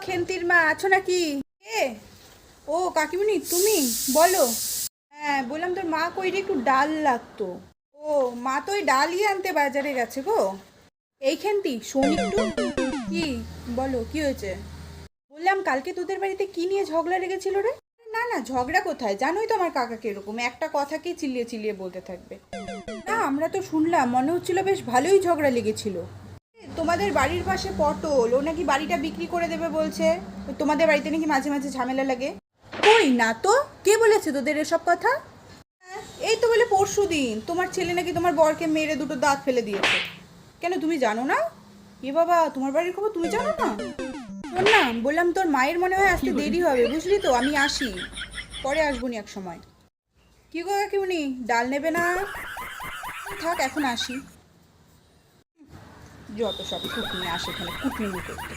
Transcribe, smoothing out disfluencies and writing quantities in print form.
খেন্তির মা আছো নাকি? এ ও কাকিমুনি তুমি বলো। হ্যাঁ বললাম তোর মা কই রে, একটু ডাল লাগতো। ও মা তো ওই ডালই আনতে বাজারে গেছে গো। এই খেন্তি শোন একটু। কি বলো কি হয়েছে? বললাম কালকে তোদের বাড়িতে কি নিয়ে ঝগড়া লেগেছিল রে? না না ঝগড়া কোথায়, জানোই তো আমার কাকাকে এরকম একটা কথাকেই চিল্লিয়ে চিল্লিয়ে বলতে থাকবে। না আমরা তো শুনলাম মনে হচ্ছিল বেশ ভালোই ঝগড়া লেগেছিল। তোমাদের বাড়ির পাশে পটল ও নাকি বাড়িটা বিক্রি করে দেবে বলছে। তোমাদের বাড়িতে নাকি মাঝে মাঝে ঝামেলা লাগে। কই না তো, কে বলেছে তোদের এসব কথা? এই তো বলে পরশু দিন তোমার ছেলে নাকি তোমার বরকে মেরে দুটো দাঁত ফেলে দিয়েছে। কেন তুমি জানো না? এ বাবা, তোমার বাড়ির খবর তুমি জানো না? শোন না, বললাম তোর মায়ের মনে হয় আসতে দেরি হবে বুঝলি তো, আমি আসি, পরে আসবো নি এক সময়। কি গো কাকিমুনি, ডাল নেবে না? থাক এখন আসি। যত সব কুটনি আসে এখানে কুটনি করতে।